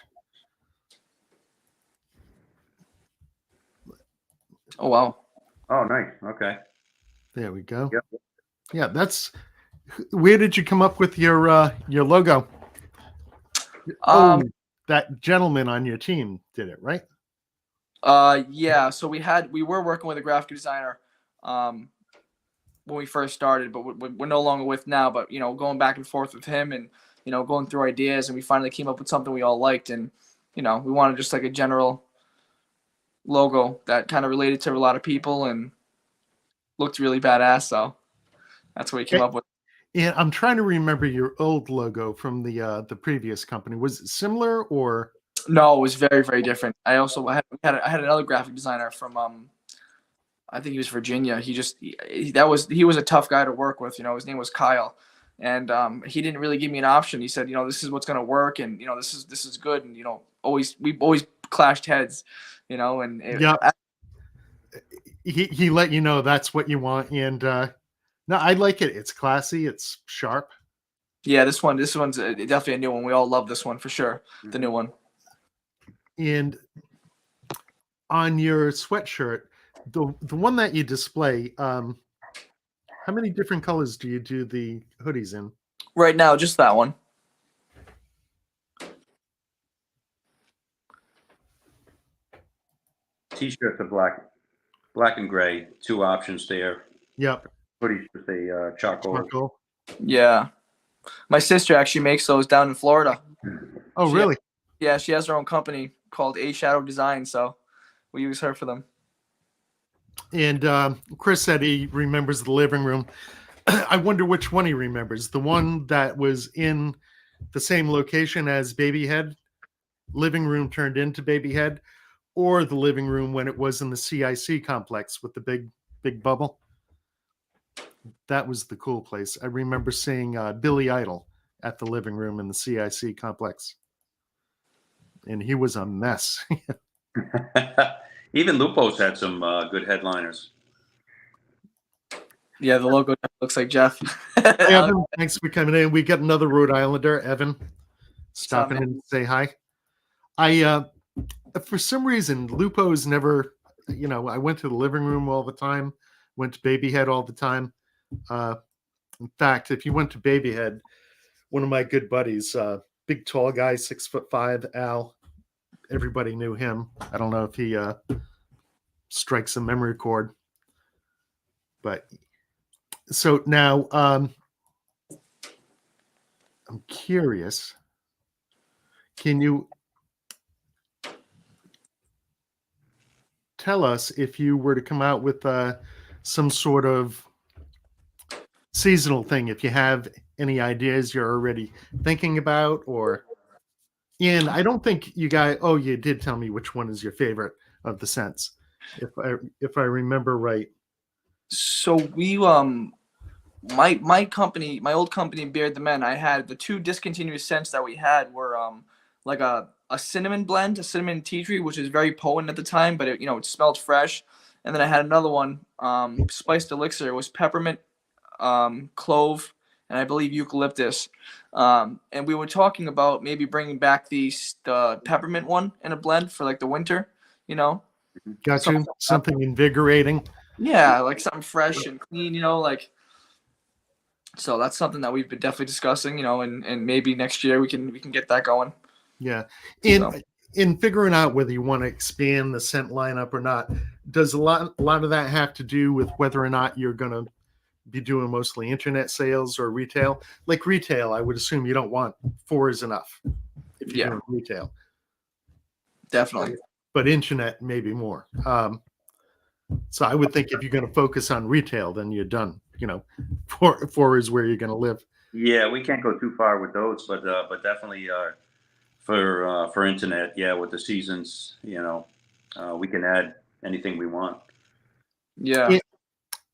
Oh wow. Oh, nice. Okay. There we go. Yep. Yeah, where did you come up with your logo? That gentleman on your team did it, right? Yeah. So we were working with a graphic designer when we first started, but we're no longer with now. But going back and forth with him and going through ideas, and we finally came up with something we all liked, and we wanted just like a general logo that kind of related to a lot of people and looked really badass. So that's what we came up with. Yeah, I'm trying to remember your old logo from the previous company. Was it similar or? No, it was very, very different. I had another graphic designer from I think he was Virginia. He was a tough guy to work with. His name was Kyle, and he didn't really give me an option. He said, this is what's gonna work, and this is good, and we've always clashed heads, and he let you know that's what you want, and no, I like it. It's classy. It's sharp. Yeah, this one's definitely a new one. We all love this one for sure. The new one. And on your sweatshirt, the one that you display, how many different colors do you do the hoodies in? Right now, just that one. T-shirts are black and gray. 2 options there. Yep. What do you say? Charcoal. Charcoal. Yeah. My sister actually makes those down in Florida. Oh, She- really? Yeah, she has her own company called A Shadow Design, so we use her for them. And Chris said he remembers the living room. I wonder which one he remembers. The one that was in the same location as Babyhead, living room turned into Babyhead, or the living room when it was in the CIC complex with the big bubble. That was the cool place. I remember seeing Billy Idol at the living room in the CIC complex, and he was a mess. Even Lupo's had some good headliners. Yeah, the logo looks like Jeff. Hey, Evan, thanks for coming in. We got another Rhode Islander, Evan, stopping in to say hi. I for some reason Lupo's never, I went to the living room all the time, went to Babyhead all the time. In fact, if you went to Babyhead, one of my good buddies, big tall guy, 6'5", Al, everybody knew him. I don't know if he strikes a memory chord, but so now I'm curious. Can you tell us if you were to come out with some sort of seasonal thing, if you have any ideas you're already thinking about, or and I don't think you guys, oh, you did tell me which one is your favorite of the scents, if I remember right. So we my company, my old company, Beard the Men, I had the two discontinuous scents that we had were like a cinnamon blend, a cinnamon tea tree, which is very potent at the time, but it smelled fresh. And then I had another one, spiced elixir. It was peppermint, clove, and I believe eucalyptus. And we were talking about maybe bringing back the peppermint one in a blend for like the winter, Got you. Something invigorating. Yeah, like something fresh and clean, like. So that's something that we've been definitely discussing, and maybe next year we can get that going. Yeah. So. In figuring out whether you want to expand the scent lineup or not, does a lot of that have to do with whether or not you're going to be doing mostly internet sales or retail? Like retail, I would assume you don't want 4 is enough if you're doing retail. Definitely. But internet, maybe more. So I would think if you're going to focus on retail, then you're done. 4 is where you're going to live. Yeah, we can't go too far with those, but definitely for internet, yeah, with the seasons, we can add anything we want. Yeah.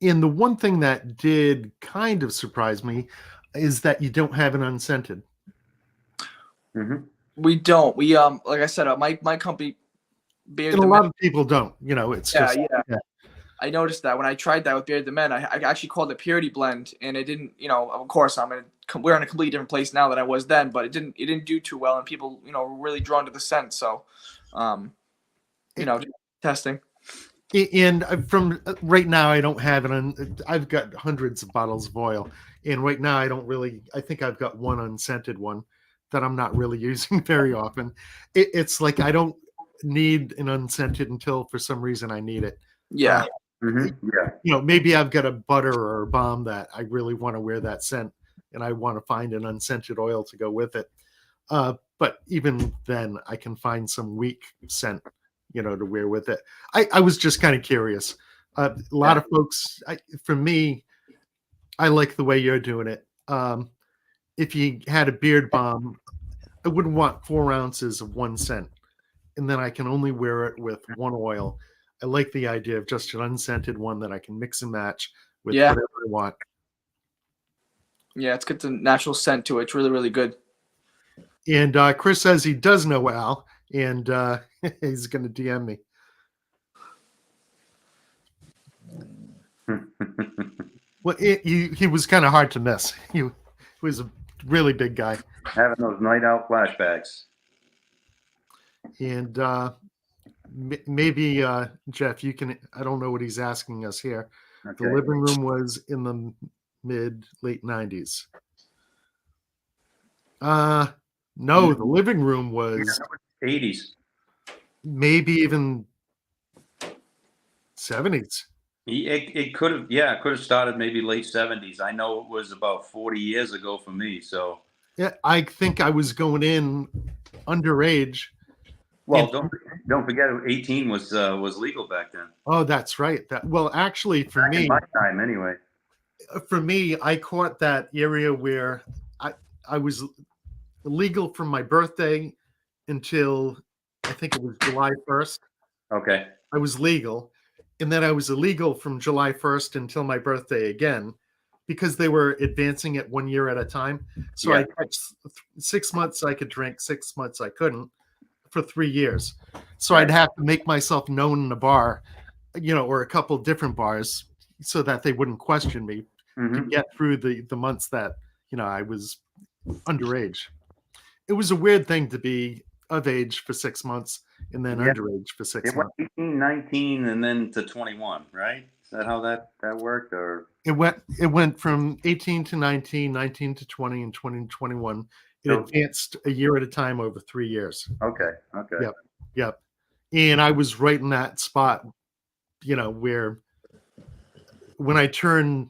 And the one thing that did kind of surprise me is that you don't have an unscented. Mm-hmm. We don't. We like I said, my company. And a lot of people don't. It's just. Yeah. I noticed that when I tried that with Beard the Men, I actually called it Purity Blend, and it didn't. Of course, we're in a completely different place now than I was then, but it didn't do too well, and people, were really drawn to the scent. So, testing. And from right now, I don't have it. I've got hundreds of bottles of oil, and right now I think I've got one unscented one that I'm not really using very often. It's like I don't need an unscented until for some reason I need it. Yeah. Yeah. Maybe I've got a butter or a balm that I really want to wear that scent, and I want to find an unscented oil to go with it. But even then, I can find some weak scent, to wear with it. I was just kind of curious. A lot of folks, for me, I like the way you're doing it. If you had a beard balm, I wouldn't want 4 ounces of one scent, and then I can only wear it with one oil. I like the idea of just an unscented one that I can mix and match with whatever I want. Yeah, it's got the natural scent to it. It's really, really good. And Chris says he does know Al, and he's going to DM me. Well, he was kind of hard to miss. He was a really big guy. Having those night out flashbacks. And maybe Jeff, you can. I don't know what he's asking us here. Okay. The living room was in the late 90s. No, the living room was 80s, maybe even 70s. It could have, yeah, it could have started maybe late 70s. I know it was about 40 years ago for me. So, Yeah, I think I was going in underage. well, And don't forget, 18 was legal back then. oh, that's right. That well, actually, Back in my time, anyway. for me, I caught that area where I was legal from my birthday until I think it was July 1st. Okay. I was legal, and then I was illegal from July 1st until my birthday again because they were advancing it 1 year at a time. So Yeah. I had 6 months I could drink, 6 months I couldn't for 3 years. So Right. I'd have to make myself known in a bar, or a couple different bars so that they wouldn't question me to Hmm. get through the months that, I was underage. It was a weird thing to be of age for 6 months and then Yeah. underage for six It went months. 18, 19, and then to 21, right? Is that how that worked? Or It went from 18 to 19, 19 to 20, and 20 to 21. It so, advanced a year at a time over 3 years. okay. Yep. Yep. And I was right in that spot, where when I turned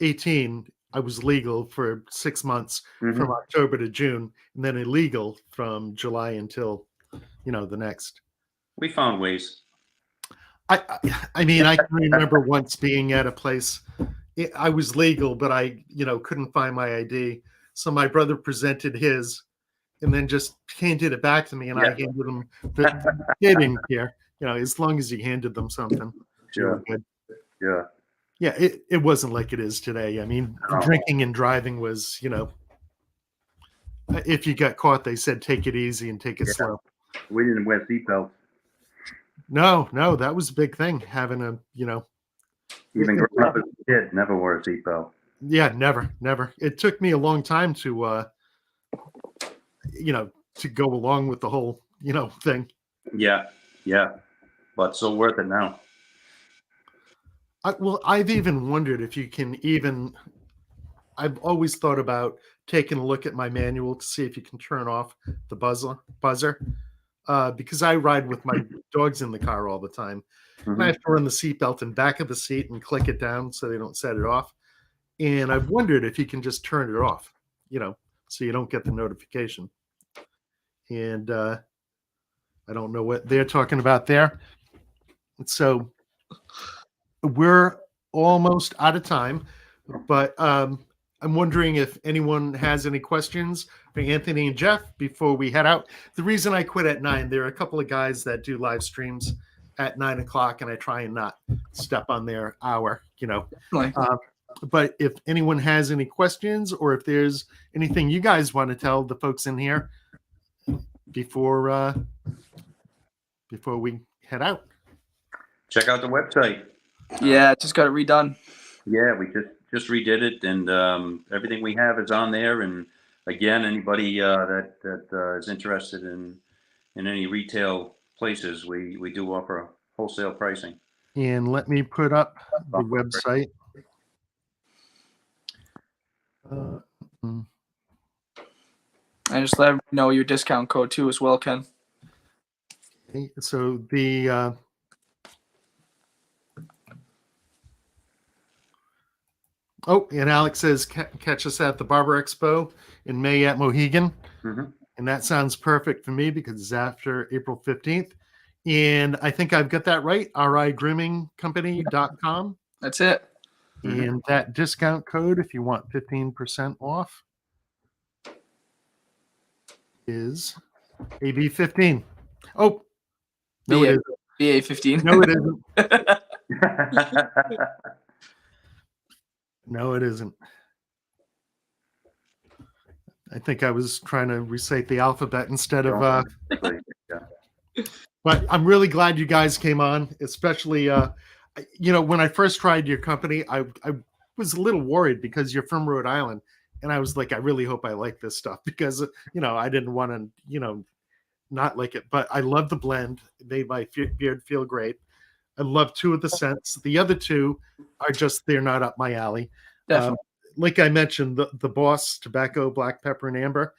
18, I was legal for 6 months Mhm. from October to June, and then illegal from July until, the next. We found ways. I mean, I can remember once being at a place. I was legal, but I, couldn't find my ID. So my brother presented his, and then just handed it back to me, and I Yeah. handed him. They didn't care, as long as you handed them something. You were Sure. good. Yeah. Yeah, it wasn't like it is today. I mean, No. drinking and driving was, if you got caught, they said take it easy and take it Yeah. slow. We didn't wear seatbelts. No, that was a big thing. Having a, Even growing up as a kid, never wore a seatbelt. yeah, never. It took me a long time to, to go along with the whole, thing. Yeah. Yeah. But so worth it now. Well, I've even wondered if you can even. I've always thought about taking a look at my manual to see if you can turn off the buzzer, because I ride with my dogs in the car all the time. And I Mhm. have to run the seatbelt in back of the seat and click it down so they don't set it off. And I've wondered if you can just turn it off, so you don't get the notification. And I don't know what they're talking about there. So we're almost out of time, but I'm wondering if anyone has any questions for Anthony and Jeff before we head out. The reason I quit at 9, there are a couple of guys that do live streams at 9 o'clock, and I try and not step on their hour, but if anyone has any questions or if there's anything you guys want to tell the folks in here before we head out. Check out the website. Yeah, just got it redone. Yeah, we just redid it, and everything we have is on there. And again, anybody that is interested in any retail places, we do offer wholesale pricing. And let me put up the website. And just let everyone know your discount code too as well, Ken. Okay, so the and Alex says catch us at the Barber Expo in May at Mohegan. Mm-hmm. And that sounds perfect for me because it's after April 15th. And I think I've got that right, rigroomingcompany.com. That's it. And that discount code, if you want 15% off, is AB15. Oh, no, it isn't. BA15. No, it isn't. No, it isn't. I think I was trying to recite the alphabet instead of. But I'm really glad you guys came on, especially, when I first tried your company, I was a little worried because you're from Rhode Island. And I was like, I really hope I like this stuff because, I didn't want to, not like it. But I love the blend. It made my beard feel great. I love 2 of the scents. The other 2 are just, they're not up my alley. Definitely. Like I mentioned, the Boss Tobacco, Black Pepper, and Amber.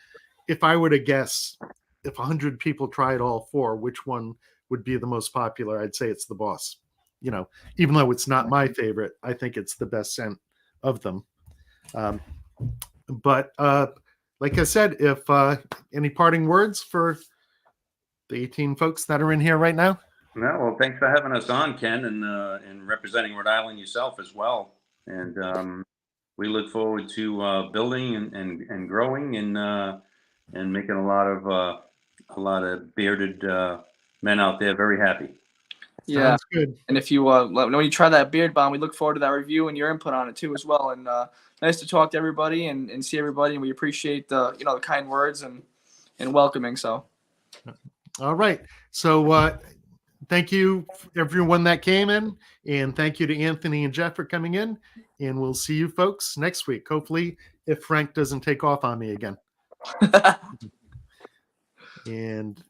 If I were to guess, if 100 people tried all 4, which one would be the most popular? I'd say it's the Boss. even though it's not my favorite, I think it's the best scent of them. But like I said, if any parting words for the 18 folks that are in here right now? No, well, thanks for having us on, Ken, and representing Rhode Island yourself as well. And we look forward to building and growing and making a lot of bearded men out there very happy. Yeah. Sounds good. And if you when you try that beard bomb, we look forward to that review and your input on it too as well. And nice to talk to everybody and see everybody. And we appreciate the the kind words and welcoming. So. All right. So thank you everyone that came in, and thank you to Anthony and Jeff for coming in. And we'll see you folks next week. Hopefully, if Frank doesn't take off on me again. And